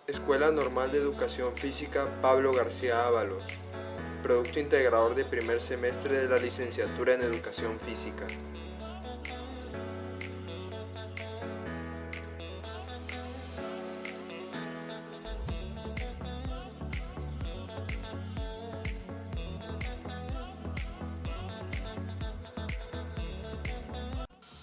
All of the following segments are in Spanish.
Escuela Normal de Educación Física Pablo García Ábalos, producto integrador de primer semestre de la licenciatura en Educación Física.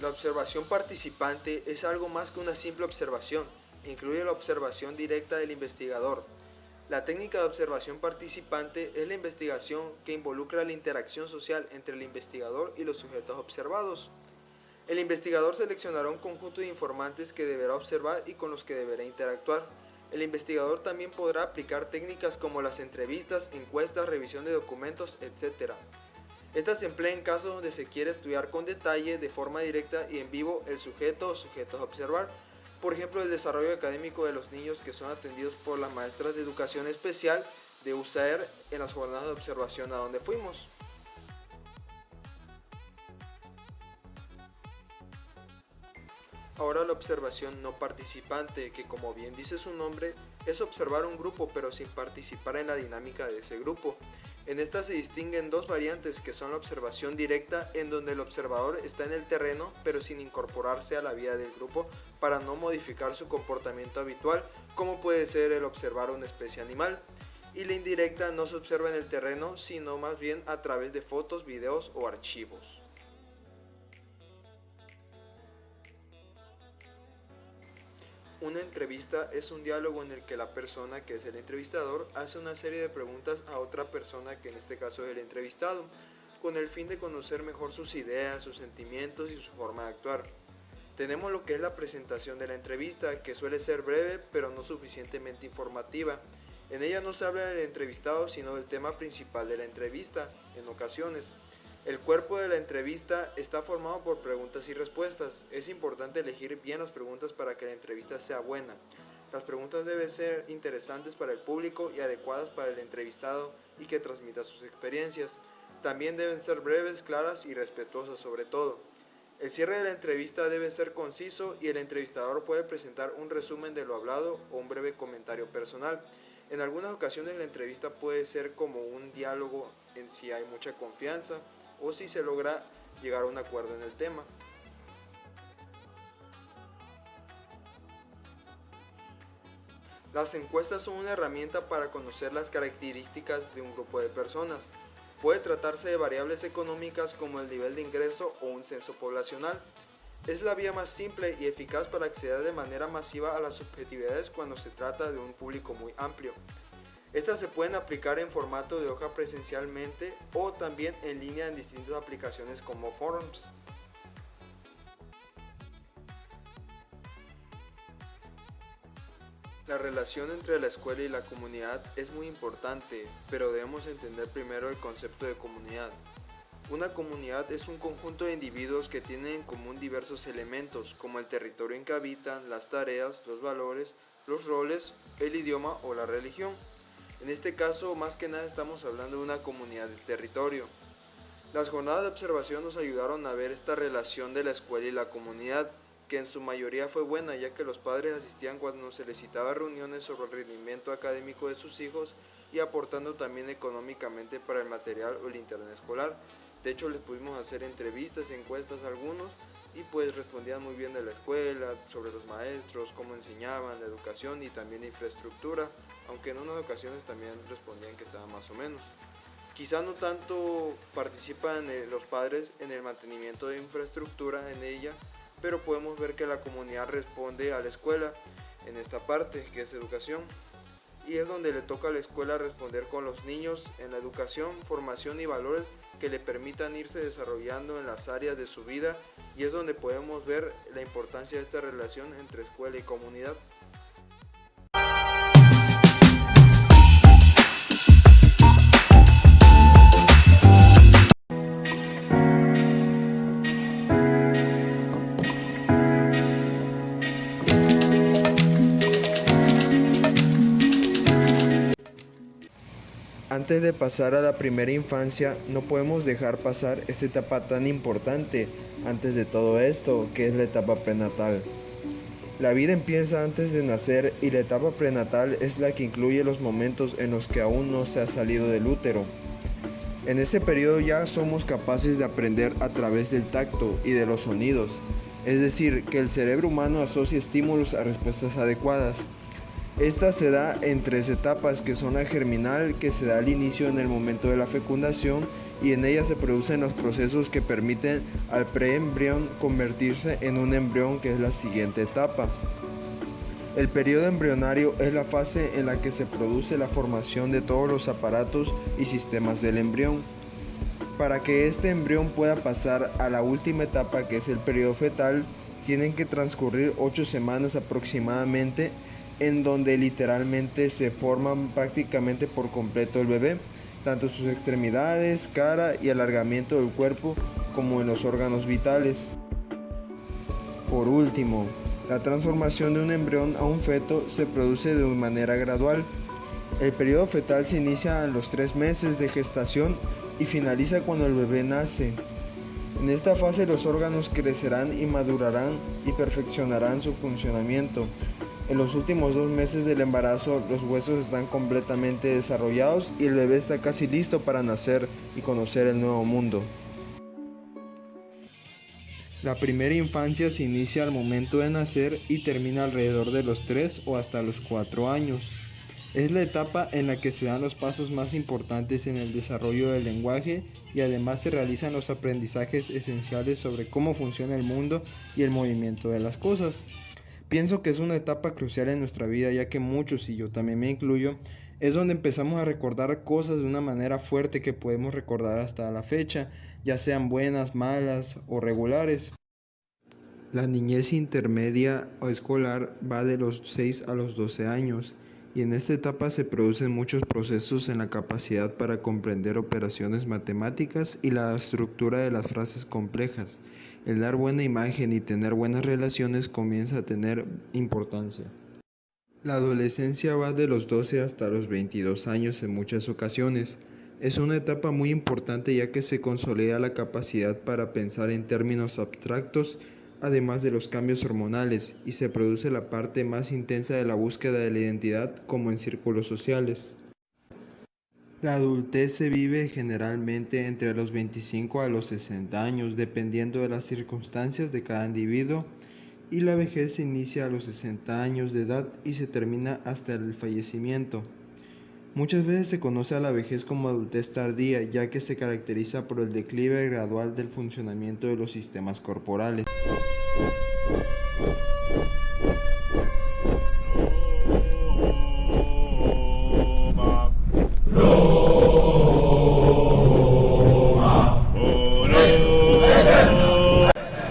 La observación participante es algo más que una simple observación, incluye la observación directa del investigador. La técnica de observación participante es la investigación que involucra la interacción social entre el investigador y los sujetos observados. El investigador seleccionará un conjunto de informantes que deberá observar y con los que deberá interactuar. El investigador también podrá aplicar técnicas como las entrevistas, encuestas, revisión de documentos, etc. Estas se emplean en casos donde se quiere estudiar con detalle, de forma directa y en vivo, el sujeto o sujetos a observar. Por ejemplo, el desarrollo académico de los niños que son atendidos por las maestras de educación especial de USAER en las jornadas de observación a donde fuimos. Ahora la observación no participante, que como bien dice su nombre, es observar un grupo pero sin participar en la dinámica de ese grupo. En esta se distinguen dos variantes que son la observación directa, en donde el observador está en el terreno pero sin incorporarse a la vida del grupo para no modificar su comportamiento habitual, como puede ser el observar una especie animal. Y la indirecta no se observa en el terreno, sino más bien a través de fotos, videos o archivos. Una entrevista es un diálogo en el que la persona, que es el entrevistador, hace una serie de preguntas a otra persona, que en este caso es el entrevistado, con el fin de conocer mejor sus ideas, sus sentimientos y su forma de actuar. Tenemos lo que es la presentación de la entrevista, que suele ser breve pero no suficientemente informativa. En ella no se habla del entrevistado, sino del tema principal de la entrevista, en ocasiones. El cuerpo de la entrevista está formado por preguntas y respuestas. Es importante elegir bien las preguntas para que la entrevista sea buena. Las preguntas deben ser interesantes para el público y adecuadas para el entrevistado y que transmita sus experiencias. También deben ser breves, claras y respetuosas sobre todo. El cierre de la entrevista debe ser conciso y el entrevistador puede presentar un resumen de lo hablado o un breve comentario personal. En algunas ocasiones la entrevista puede ser como un diálogo en si hay mucha confianza o si se logra llegar a un acuerdo en el tema. Las encuestas son una herramienta para conocer las características de un grupo de personas. Puede tratarse de variables económicas como el nivel de ingreso o un censo poblacional. Es la vía más simple y eficaz para acceder de manera masiva a las subjetividades cuando se trata de un público muy amplio. Estas se pueden aplicar en formato de hoja presencialmente o también en línea en distintas aplicaciones como Forms. La relación entre la escuela y la comunidad es muy importante, pero debemos entender primero el concepto de comunidad. Una comunidad es un conjunto de individuos que tienen en común diversos elementos, como el territorio en que habitan, las tareas, los valores, los roles, el idioma o la religión. En este caso, más que nada estamos hablando de una comunidad de territorio. Las jornadas de observación nos ayudaron a ver esta relación de la escuela y la comunidad, que en su mayoría fue buena, ya que los padres asistían cuando se les citaba reuniones sobre el rendimiento académico de sus hijos y aportando también económicamente para el material o el internet escolar. De hecho, les pudimos hacer entrevistas, encuestas a algunos y pues respondían muy bien de la escuela, sobre los maestros, cómo enseñaban, la educación y también la infraestructura, aunque en unas ocasiones también respondían que estaba más o menos. Quizá no tanto participan los padres en el mantenimiento de infraestructura en ella, pero podemos ver que la comunidad responde a la escuela en esta parte, que es educación. Y es donde le toca a la escuela responder con los niños en la educación, formación y valores que le permitan irse desarrollando en las áreas de su vida, y es donde podemos ver la importancia de esta relación entre escuela y comunidad. Antes de pasar a la primera infancia, no podemos dejar pasar esta etapa tan importante antes de todo esto, que es la etapa prenatal. La vida empieza antes de nacer y la etapa prenatal es la que incluye los momentos en los que aún no se ha salido del útero. En ese periodo ya somos capaces de aprender a través del tacto y de los sonidos, es decir, que el cerebro humano asocia estímulos a respuestas adecuadas. Esta se da en tres etapas, que son la germinal, que se da al inicio en el momento de la fecundación, y en ella se producen los procesos que permiten al preembrión convertirse en un embrión, que es la siguiente etapa. El periodo embrionario es la fase en la que se produce la formación de todos los aparatos y sistemas del embrión. Para que este embrión pueda pasar a la última etapa, que es el periodo fetal, tienen que transcurrir 8 semanas aproximadamente, en donde literalmente se forman prácticamente por completo el bebé, tanto sus extremidades, cara y alargamiento del cuerpo, como en los órganos vitales. Por último, la transformación de un embrión a un feto se produce de manera gradual. El periodo fetal se inicia a los 3 meses de gestación y finaliza cuando el bebé nace. En esta fase los órganos crecerán y madurarán y perfeccionarán su funcionamiento. En los últimos 2 meses del embarazo, los huesos están completamente desarrollados y el bebé está casi listo para nacer y conocer el nuevo mundo. La primera infancia se inicia al momento de nacer y termina alrededor de los 3 o hasta los 4 años. Es la etapa en la que se dan los pasos más importantes en el desarrollo del lenguaje y además se realizan los aprendizajes esenciales sobre cómo funciona el mundo y el movimiento de las cosas. Pienso que es una etapa crucial en nuestra vida, ya que muchos, y yo también me incluyo, es donde empezamos a recordar cosas de una manera fuerte que podemos recordar hasta la fecha, ya sean buenas, malas o regulares. La niñez intermedia o escolar va de los 6 a los 12 años, y en esta etapa se producen muchos procesos en la capacidad para comprender operaciones matemáticas y la estructura de las frases complejas. El dar buena imagen y tener buenas relaciones comienza a tener importancia. La adolescencia va de los 12 hasta los 22 años en muchas ocasiones. Es una etapa muy importante ya que se consolida la capacidad para pensar en términos abstractos, además de los cambios hormonales, y se produce la parte más intensa de la búsqueda de la identidad, como en círculos sociales. La adultez se vive generalmente entre los 25 a los 60 años, dependiendo de las circunstancias de cada individuo, y la vejez se inicia a los 60 años de edad y se termina hasta el fallecimiento. Muchas veces se conoce a la vejez como adultez tardía, ya que se caracteriza por el declive gradual del funcionamiento de los sistemas corporales.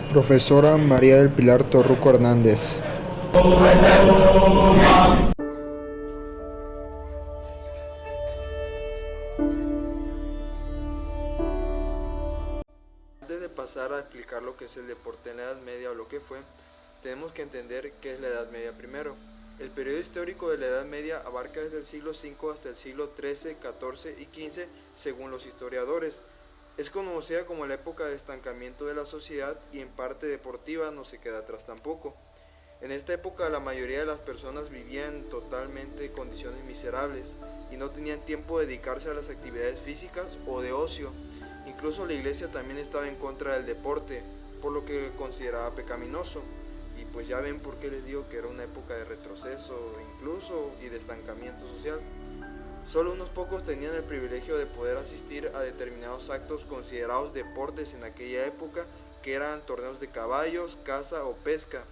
Profesora María del Pilar Torruco Hernández. Antes de pasar a explicar lo que es el deporte en la Edad Media o lo que fue, tenemos que entender qué es la Edad Media primero. El periodo histórico de la Edad Media abarca desde el siglo V hasta el siglo XIII, XIV y XV, según los historiadores. Es conocida como la época de estancamiento de la sociedad y en parte deportiva no se queda atrás tampoco. En esta época la mayoría de las personas vivían totalmente en condiciones miserables y no tenían tiempo de dedicarse a las actividades físicas o de ocio. Incluso la iglesia también estaba en contra del deporte, por lo que consideraba pecaminoso. Y pues ya ven por qué les digo que era una época de retroceso incluso y de estancamiento social. Solo unos pocos tenían el privilegio de poder asistir a determinados actos considerados deportes en aquella época, que eran torneos de caballos, caza o pesca.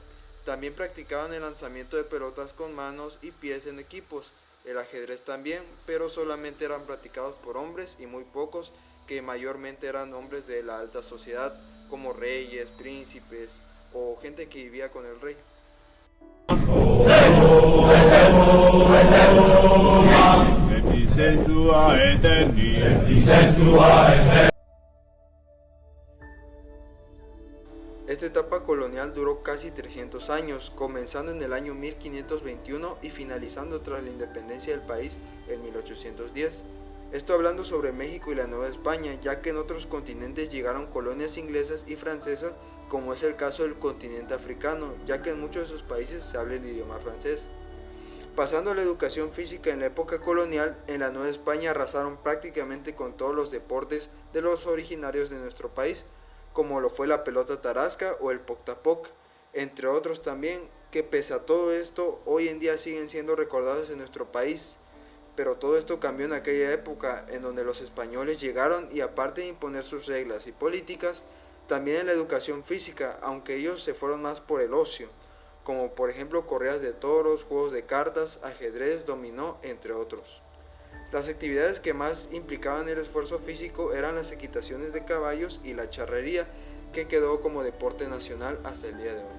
También practicaban el lanzamiento de pelotas con manos y pies en equipos, el ajedrez también, pero solamente eran practicados por hombres y muy pocos, que mayormente eran hombres de la alta sociedad, como reyes, príncipes o gente que vivía con el rey. Esta etapa colonial duró casi 300 años, comenzando en el año 1521 y finalizando tras la independencia del país en 1810. Esto hablando sobre México y la Nueva España, ya que en otros continentes llegaron colonias inglesas y francesas como es el caso del continente africano, ya que en muchos de sus países se habla el idioma francés. Pasando a la educación física en la época colonial, en la Nueva España arrasaron prácticamente con todos los deportes de los originarios de nuestro país, como lo fue la pelota tarasca o el poc-tapoc, entre otros también, que pese a todo esto, hoy en día siguen siendo recordados en nuestro país. Pero todo esto cambió en aquella época en donde los españoles llegaron y aparte de imponer sus reglas y políticas, también en la educación física, aunque ellos se fueron más por el ocio, como por ejemplo corridas de toros, juegos de cartas, ajedrez, dominó, entre otros. Las actividades que más implicaban el esfuerzo físico eran las equitaciones de caballos y la charrería, que quedó como deporte nacional hasta el día de hoy.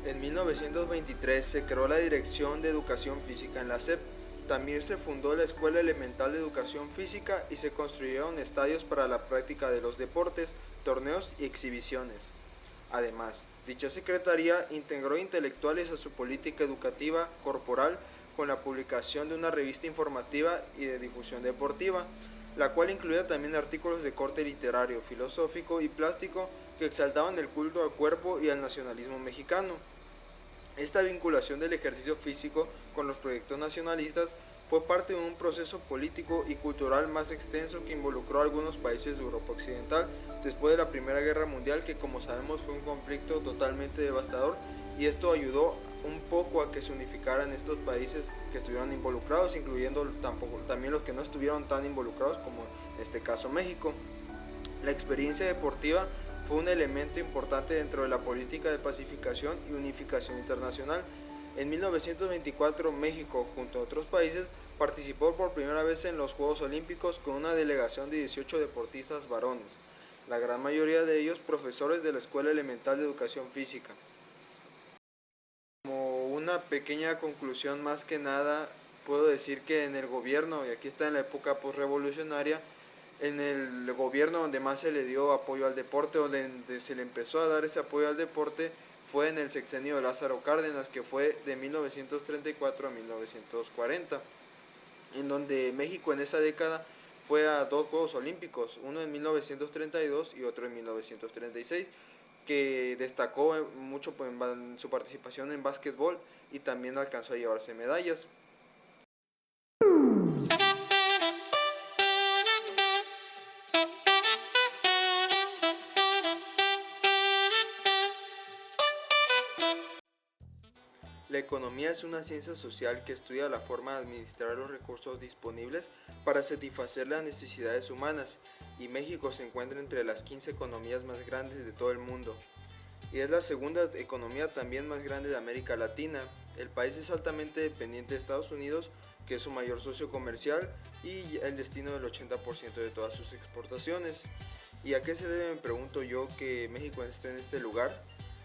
En 1923 se creó la Dirección de Educación Física en la SEP. También se fundó la Escuela Elemental de Educación Física y se construyeron estadios para la práctica de los deportes, torneos y exhibiciones. Además, dicha secretaría integró intelectuales a su política educativa corporal con la publicación de una revista informativa y de difusión deportiva, la cual incluía también artículos de corte literario, filosófico y plástico que exaltaban el culto al cuerpo y al nacionalismo mexicano. Esta vinculación del ejercicio físico con los proyectos nacionalistas fue parte de un proceso político y cultural más extenso que involucró a algunos países de Europa Occidental después de la Primera Guerra Mundial, que como sabemos fue un conflicto totalmente devastador, y esto ayudó un poco a que se unificaran estos países que estuvieron involucrados, incluyendo también los que no estuvieron tan involucrados, como en este caso México. La experiencia deportiva fue un elemento importante dentro de la política de pacificación y unificación internacional. En 1924, México, junto a otros países, participó por primera vez en los Juegos Olímpicos con una delegación de 18 deportistas varones, la gran mayoría de ellos profesores de la Escuela Elemental de Educación Física. Como una pequeña conclusión, más que nada, puedo decir que en el gobierno, y aquí está en la época posrevolucionaria, en el gobierno donde más se le dio apoyo al deporte, donde se le empezó a dar ese apoyo al deporte, fue en el sexenio de Lázaro Cárdenas, que fue de 1934 a 1940, en donde México en esa década fue a 2 Juegos Olímpicos, uno en 1932 y otro en 1936, que destacó mucho en su participación en básquetbol y también alcanzó a llevarse medallas. La economía es una ciencia social que estudia la forma de administrar los recursos disponibles para satisfacer las necesidades humanas, y México se encuentra entre las 15 economías más grandes de todo el mundo, y es la segunda economía también más grande de América Latina. El país es altamente dependiente de Estados Unidos, que es su mayor socio comercial y el destino del 80% de todas sus exportaciones. ¿Y a qué se debe, me pregunto yo, que México esté en este lugar?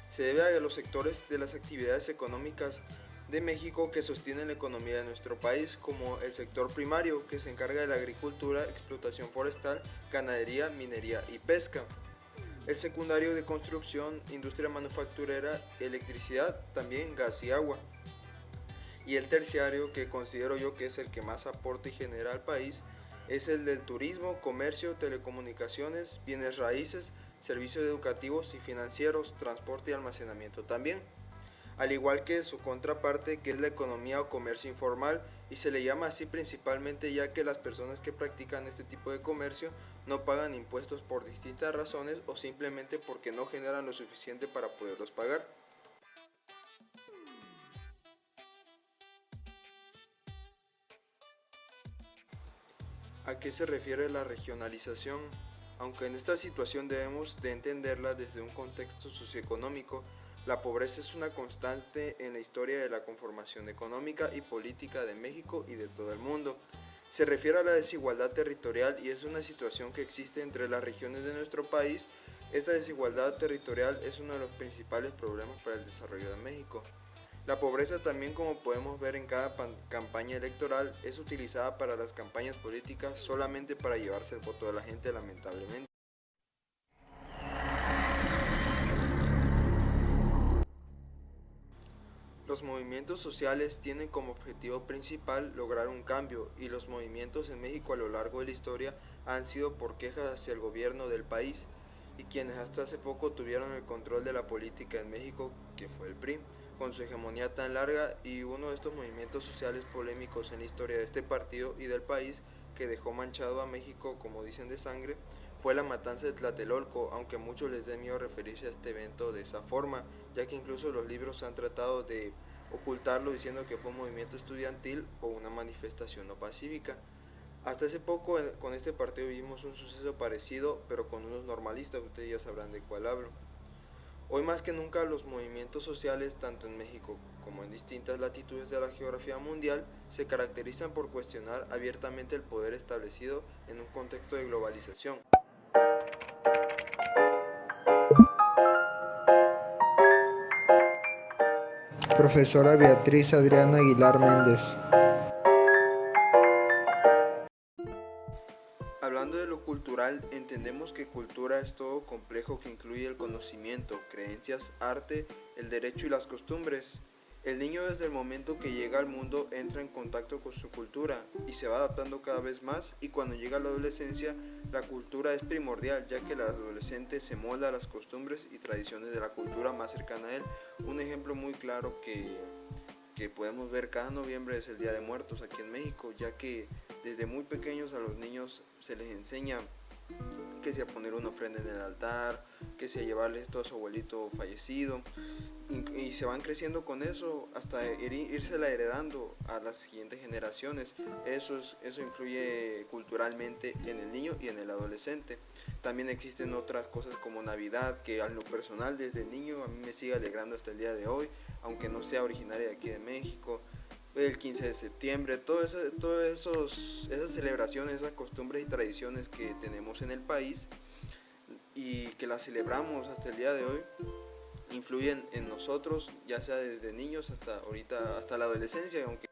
Se debe a los sectores de las actividades económicas de México que sostienen la economía de nuestro país, como el sector primario, que se encarga de la agricultura, explotación forestal, ganadería, minería y pesca. El secundario de construcción, industria manufacturera, electricidad, también gas y agua. Y el terciario, que considero yo que es el que más aporta y genera al país, es el del turismo, comercio, telecomunicaciones, bienes raíces, servicios educativos y financieros, transporte y almacenamiento también. Al igual que su contraparte, que es la economía o comercio informal, y se le llama así principalmente ya que las personas que practican este tipo de comercio no pagan impuestos por distintas razones o simplemente porque no generan lo suficiente para poderlos pagar. ¿A qué se refiere la regionalización? Aunque en esta situación debemos de entenderla desde un contexto socioeconómico, la pobreza es una constante en la historia de la conformación económica y política de México y de todo el mundo. Se refiere a la desigualdad territorial y es una situación que existe entre las regiones de nuestro país. Esta desigualdad territorial es uno de los principales problemas para el desarrollo de México. La pobreza también, como podemos ver en cada campaña electoral, es utilizada para las campañas políticas solamente para llevarse el voto de la gente, lamentablemente. Los Los movimientos sociales tienen como objetivo principal lograr un cambio y los movimientos en México a lo largo de la historia han sido por quejas hacia el gobierno del país y quienes hasta hace poco tuvieron el control de la política en México, que fue el PRI, con su hegemonía tan larga, y uno de estos movimientos sociales polémicos en la historia de este partido y del país que dejó manchado a México, como dicen, de sangre, fue la matanza de Tlatelolco, aunque a muchos les dé miedo referirse a este evento de esa forma, ya que incluso los libros han tratado de ocultarlo diciendo que fue un movimiento estudiantil o una manifestación no pacífica. Hasta hace poco con este partido vivimos un suceso parecido, pero con unos normalistas, ustedes ya sabrán de cuál hablo. Hoy más que nunca los movimientos sociales, tanto en México como en distintas latitudes de la geografía mundial, se caracterizan por cuestionar abiertamente el poder establecido en un contexto de globalización. Profesora Beatriz Adriana Aguilar Méndez. Hablando de lo cultural, entendemos que cultura es todo complejo que incluye el conocimiento, creencias, arte, el derecho y las costumbres. El niño desde el momento que llega al mundo entra en contacto con su cultura y se va adaptando cada vez más, y cuando llega a la adolescencia la cultura es primordial, ya que el adolescente se molda a las costumbres y tradiciones de la cultura más cercana a él. Un ejemplo muy claro que podemos ver cada noviembre es el Día de Muertos aquí en México, ya que desde muy pequeños a los niños se les enseña que sea poner una ofrenda en el altar, que sea llevarle esto a su abuelito fallecido, y se van creciendo con eso hasta írsela heredando a las siguientes generaciones. Eso influye culturalmente en el niño y en el adolescente. También existen otras cosas como Navidad, que a lo personal desde niño a mí me sigue alegrando hasta el día de hoy, aunque no sea originaria de aquí de México. El 15 de septiembre, todas esas celebraciones, esas costumbres y tradiciones que tenemos en el país y que las celebramos hasta el día de hoy, influyen en nosotros, ya sea desde niños hasta ahorita, hasta la adolescencia, aunque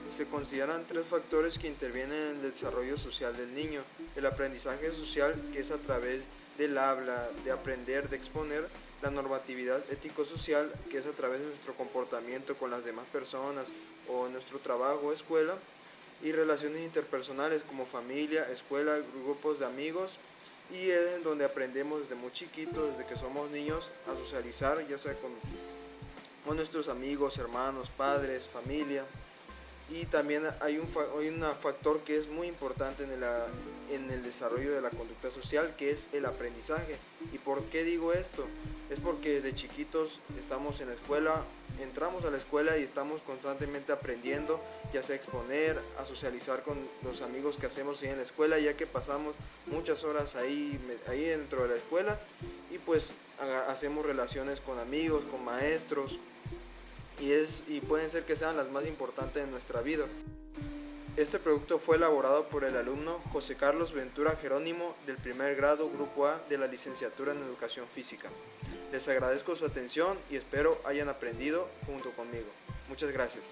se consideran tres factores que intervienen en el desarrollo social del niño: el aprendizaje social, que es a través del habla, de aprender, de exponer; la normatividad ético-social, que es a través de nuestro comportamiento con las demás personas o nuestro trabajo o escuela; y relaciones interpersonales como familia, escuela, grupos de amigos. Y es en donde aprendemos desde muy chiquitos, desde que somos niños, a socializar, ya sea con nuestros amigos, hermanos, padres, familia. Y también hay un factor que es muy importante en el desarrollo de la conducta social, que es el aprendizaje. ¿Y por qué digo esto? Es porque desde chiquitos estamos en la escuela, entramos a la escuela y estamos constantemente aprendiendo, ya sea a exponer, a socializar con los amigos que hacemos ahí en la escuela, ya que pasamos muchas horas ahí dentro de la escuela, y pues hacemos relaciones con amigos, con maestros, y pueden ser que sean las más importantes de nuestra vida. Este producto fue elaborado por el alumno José Carlos Ventura Jerónimo del primer grado Grupo A de la licenciatura en Educación Física. Les agradezco su atención y espero hayan aprendido junto conmigo. Muchas gracias.